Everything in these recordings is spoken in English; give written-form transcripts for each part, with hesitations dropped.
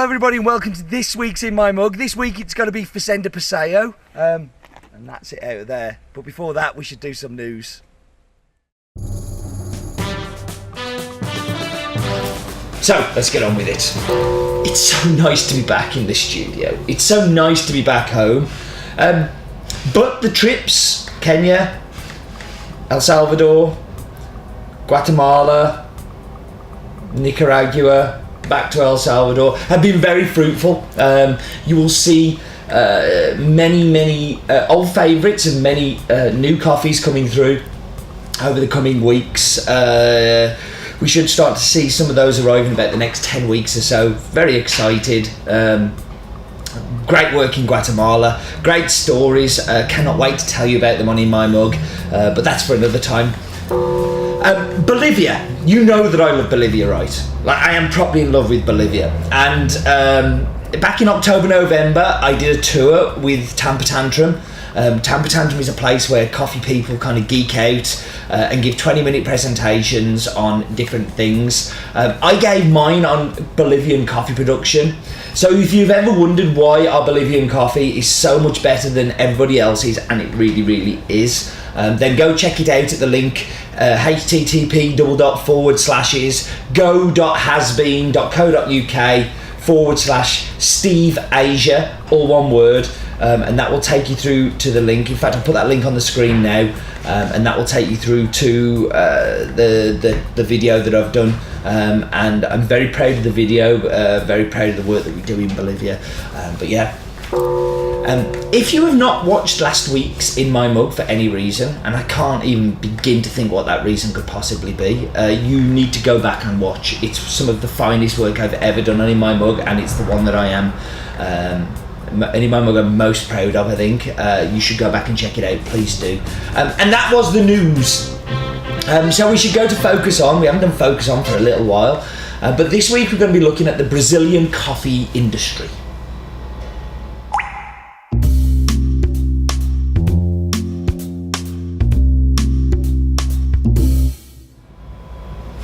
everybody and welcome to this week's In My Mug. This week it's going to be Fazenda Passeio, and that's it out there. But before that we should do some news. So let's get on with it. It's so nice to be back in the studio. It's so nice to be back home. But the trips, Kenya, El Salvador, Guatemala, Nicaragua, back to El Salvador, have been very fruitful. You will see many old favourites and many new coffees coming through over the coming weeks. We should start to see some of those arrive in about the next 10 weeks or so. Very excited. Great work in Guatemala, great stories. Cannot wait to tell you about them on In My Mug, but that's for another time. Bolivia, you know that I love Bolivia, right? Like, I am properly in love with Bolivia. And back in October, November, I did a tour with Tampa Tantrum. Tampa Tantrum is a place where coffee people kind of geek out and give 20-minute presentations on different things. I gave mine on Bolivian coffee production. So if you've ever wondered why our Bolivian coffee is so much better than everybody else's, and it really is, then go check it out at the link http://go.hasbeen.co.uk/Steve Asia, all one word, and that will take you through to the link. In fact, I'll put that link on the screen now, and that will take you through to the video that I've done, and I'm very proud of the video, very proud of the work that we do in Bolivia. But yeah, if you have not watched last week's In My Mug for any reason, and I can't even begin to think what that reason could possibly be, you need to go back and watch. It's some of the finest work I've ever done on In My Mug, and it's the one that I am In My Mug I'm most proud of, I think. You should go back and check it out, please do. And that was the news. So we should go to Focus On. We haven't done Focus On for a little while, but this week we're going to be looking at the Brazilian coffee industry.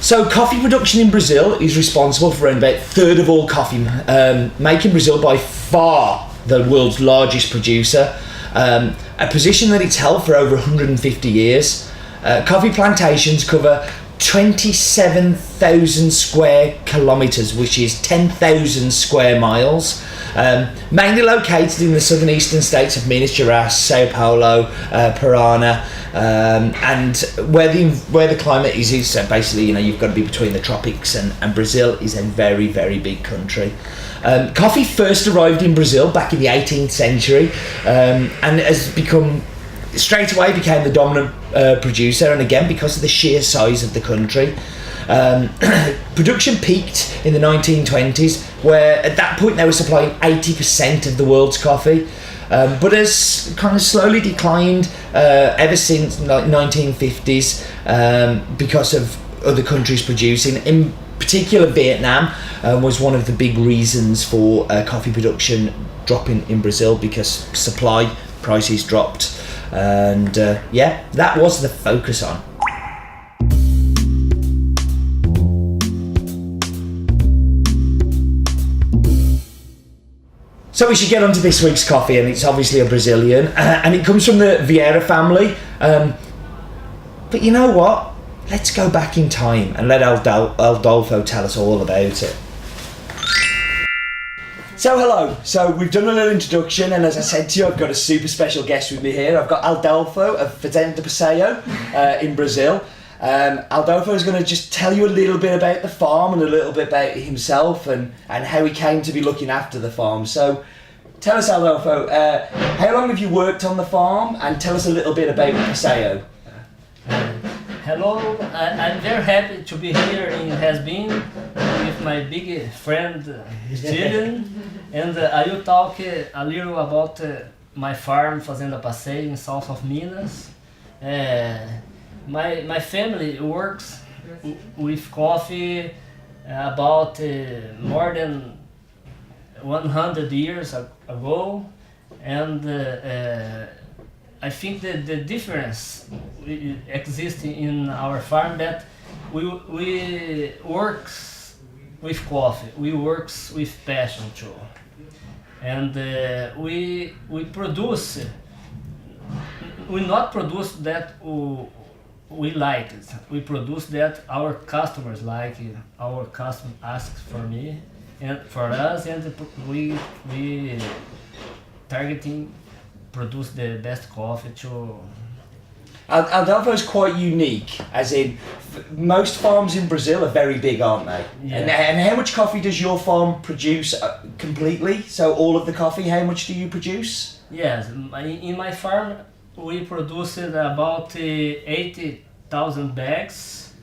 So coffee production in Brazil is responsible for around about a third of all coffee, making Brazil by far the world's largest producer, a position that it's held for over 150 years. Coffee plantations cover 27,000 square kilometres, which is 10,000 square miles, mainly located in the southern eastern states of Minas Gerais, Sao Paulo, Parana, and where the climate is basically, you know, you've got to be between the tropics, and Brazil is a very big country. Coffee first arrived in Brazil back in the 18th century, and has straight away became the dominant producer, and again because of the sheer size of the country. Production peaked in the 1920s, where at that point they were supplying 80% of the world's coffee, but has kind of slowly declined ever since like 1950s because of other countries producing. In particular, Vietnam was one of the big reasons for coffee production dropping in Brazil, because supply prices dropped. And yeah, that was the Focus On. So we should get on to this week's coffee, and it's obviously a Brazilian, and it comes from the Vieira family. But you know what? Let's go back in time and let Adolfo tell us all about it. So hello, so we've done a little introduction, and as I said to you, I've got a super special guest with me here. I've got Adolfo of Fazenda Passeio in Brazil. Adolfo is going to just tell you a little bit about the farm and a little bit about himself and how he came to be looking after the farm. So tell us, Adolfo, how long have you worked on the farm, and tell us a little bit about Passeio. Hello, I'm very happy to be here in Has-Been with my big friend Steven, and I will talk a little about my farm, Fazenda Passeio, in south of Minas. My family works with coffee about more than 100 years ago, and I think that the difference exists in our farm that we work with coffee. We works with passion too, and we produce. We not produce that we like it. We produce that our customers like it. Our customer asks for me and for us, and we targeting produce the best coffee to. Adolfo is quite unique, as in most farms in Brazil are very big, aren't they? Yeah. And how much coffee does your farm produce completely? So all of the coffee, how much do you produce? Yes, in my farm we produced about 80,000 bags.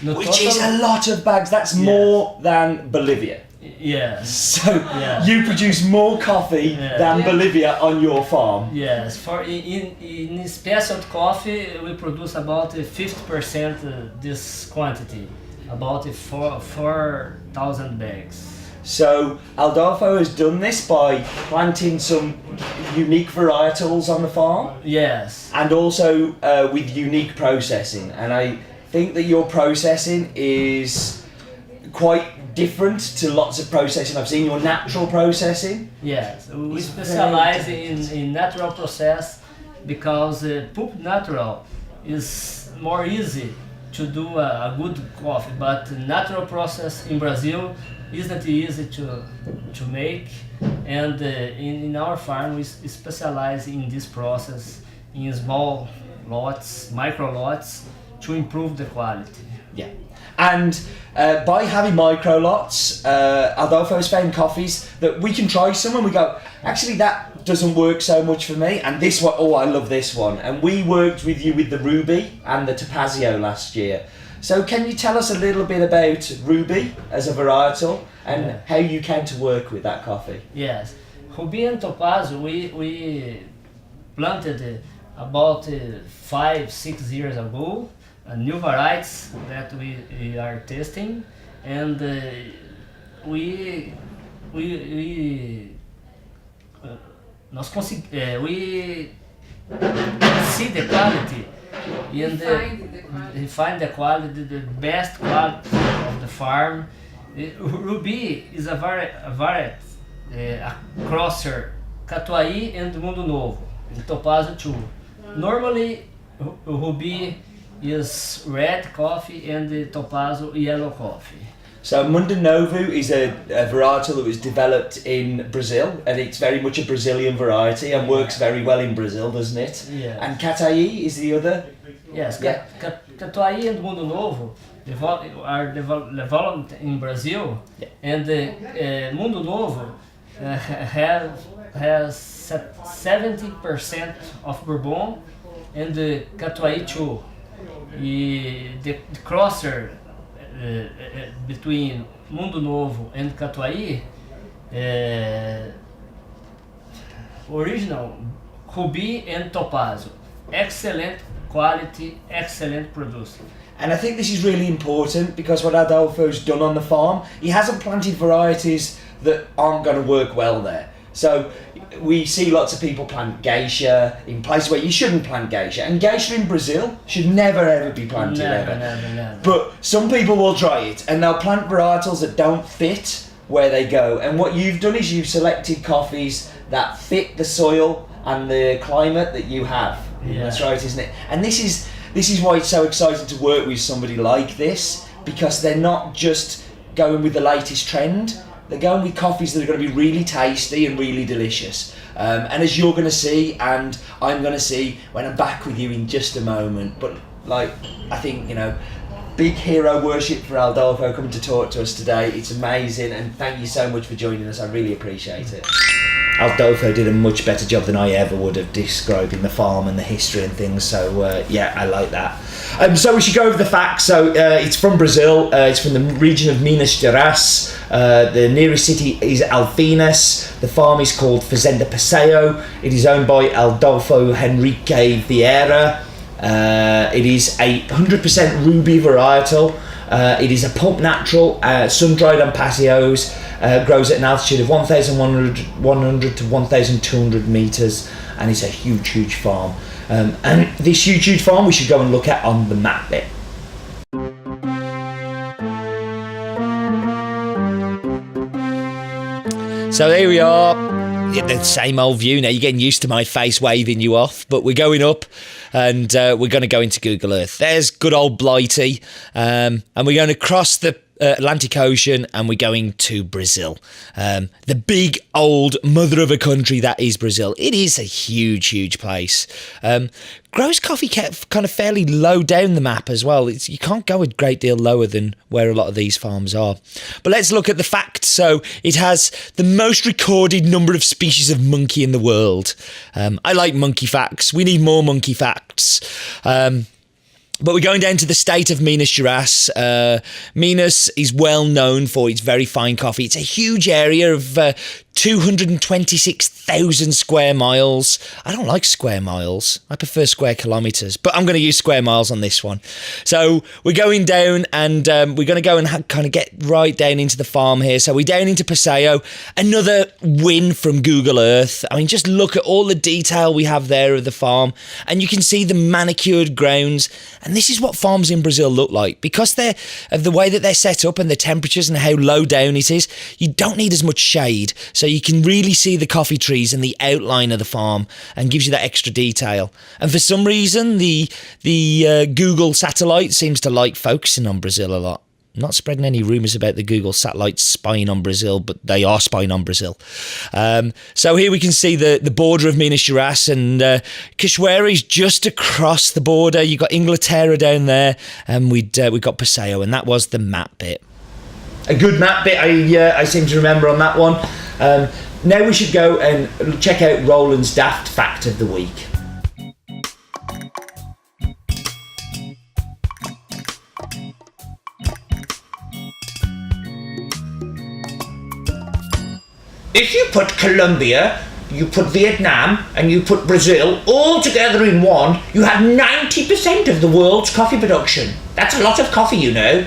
No Which total, is a lot of bags. That's more than Bolivia. Yes. So Yeah. you produce more coffee than Bolivia on your farm. Yes, for in special coffee we produce about 50% this quantity, about 4,000 bags. So Adolfo has done this by planting some unique varietals on the farm. Yes. And also with unique processing. And I think that your processing is quite different to lots of processing I've seen. Your natural processing. Yes, we specialize in natural process because Pulped natural is more easy to do a good coffee, but natural process in Brazil isn't easy to make, and in our farm we specialize in this process in small lots, micro lots, to improve the quality. Yeah. And by having micro lots, Adolfo has found coffees that we can try some and we go, actually that doesn't work so much for me, and this one, oh I love this one. And we worked with you with the Rubi and the Passeio last year. So can you tell us a little bit about Rubi as a varietal and how you came to work with that coffee? Yes, Rubi and Topazio we planted about 5-6 years ago. New varieties that we are testing, and we see the quality and define the quality, the best quality of the farm. Rubi is a variety, a crosser, Catuai and Mundo Novo, and Topazio too. Normally, Rubi is red coffee and the Topazio yellow coffee. So Mundo Novo is a varietal that was developed in Brazil, and it's very much a Brazilian variety and works very well in Brazil, doesn't it? Yeah. And Catuai is the other? Yes, Catuai and Mundo Novo are developed in Brazil, and Mundo Novo has 70% of bourbon, and the Catuai too. The crosser between Mundo Novo and Catuai, original Rubi and Topazio, excellent quality, excellent producer. And I think this is really important because what Adolfo's done on the farm, he hasn't planted varieties that aren't going to work well there. So we see lots of people plant geisha in places where you shouldn't plant geisha, and geisha in Brazil should never ever be planted Never. But some people will try it and they'll plant varietals that don't fit where they go, and what you've done is you've selected coffees that fit the soil and the climate that you have. Yeah. That's right, isn't it? And this is why it's so exciting to work with somebody like this, because they're not just going with the latest trend. They're going with coffees that are going to be really tasty and really delicious. And as you're going to see, and I'm going to see when I'm back with you in just a moment. But like, I think, big hero worship for Adolfo coming to talk to us today. It's amazing, and thank you so much for joining us. I really appreciate it. Adolfo did a much better job than I ever would of describing the farm and the history and things, so yeah, I like that. So we should go over the facts. So it's from Brazil, it's from the region of Minas Gerais. The nearest city is Alfenas. The farm is called Fazenda Passeio. It is owned by Adolfo Henrique Vieira. It is a 100% Rubi varietal. It is a pulp natural, sun-dried on patios, grows at an altitude of 1,100 to 1,200 metres, and it's a huge farm. And this huge farm we should go and look at on the map bit. So here we are, the same old view now. You're getting used to my face waving you off, but we're going up and we're going to go into Google Earth. There's good old Blighty, and we're going to cross the Atlantic Ocean and we're going to Brazil. The big old mother of a country that is Brazil. It is a huge place. Grows coffee kind of fairly low down the map as well. You can't go a great deal lower than where a lot of these farms are. But let's look at the facts. So it has the most recorded number of species of monkey in the world. I like monkey facts. We need more monkey facts. But we're going down to the state of Minas Gerais. Minas is well known for its very fine coffee. It's a huge area of 226,000 square miles. I don't like square miles. I prefer square kilometres, but I'm going to use square miles on this one. So we're going down and we're going to go and kind of get right down into the farm here. So we're down into Passeio. Another win from Google Earth. I mean, just look at all the detail we have there of the farm and you can see the manicured grounds. And this is what farms in Brazil look like. Because of the way that they're set up and the temperatures and how low down it is, you don't need as much shade. So you can really see the coffee trees and the outline of the farm and gives you that extra detail. And for some reason, the Google satellite seems to like focusing on Brazil a lot. I'm not spreading any rumours about the Google satellites spying on Brazil, but they are spying on Brazil. So here we can see the border of Minas Gerais, and Cachoeira is just across the border. You've got Inglaterra down there, and we've got Passeio, and that was the map bit. A good map bit, I seem to remember on that one. Now we should go and check out Roland's Daft Fact of the Week. If you put Colombia, you put Vietnam, and you put Brazil all together in one, you have 90% of the world's coffee production. That's a lot of coffee, you know.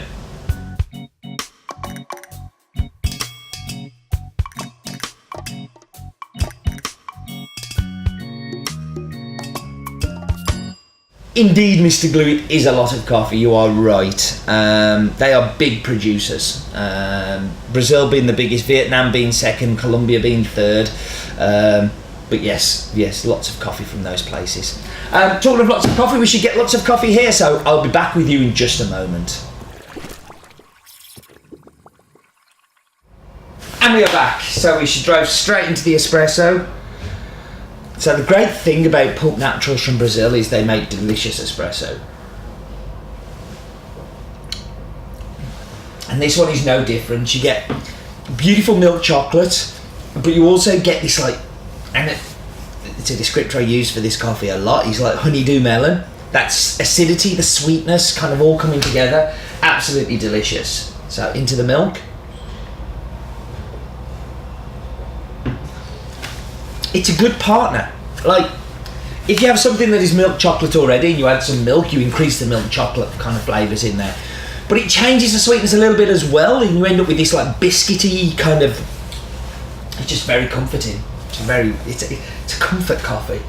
Indeed, Mr. Glue, it is a lot of coffee, you are right. They are big producers. Brazil being the biggest, Vietnam being second, Colombia being third. But yes, lots of coffee from those places. Talking of lots of coffee, we should get lots of coffee here, so I'll be back with you in just a moment. And we are back, so we should drive straight into the espresso. So the great thing about Pulp Naturals from Brazil is they make delicious espresso. And this one is no different. You get beautiful milk chocolate, but you also get this and it's a descriptor I use for this coffee a lot, is like honeydew melon. That's acidity, the sweetness kind of all coming together. Absolutely delicious. So into the milk. It's a good partner. Like, if you have something that is milk chocolate already and you add some milk, you increase the milk chocolate kind of flavours in there. But it changes the sweetness a little bit as well, and you end up with this like biscuity kind of, it's just very comforting. It's a comfort coffee.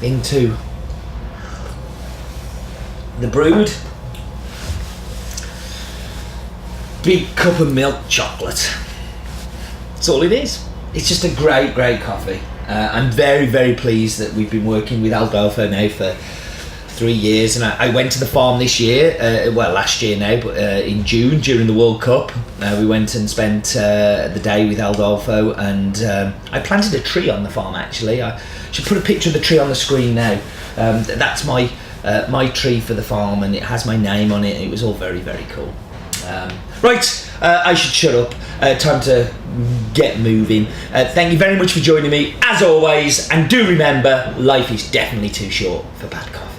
Into the brewed. Big cup of milk chocolate. That's all it is. It's just a great coffee. I'm very pleased that we've been working with Adolfo now for 3 years, and I went to the farm this year, last year now, but in June during the World Cup. We went and spent the day with Adolfo, and I planted a tree on the farm actually. I should put a picture of the tree on the screen now. That's my tree for the farm, and it has my name on it. It was all very cool. Right, I should shut up. Time to get moving. Thank you very much for joining me, as always, and do remember, life is definitely too short for bad coffee.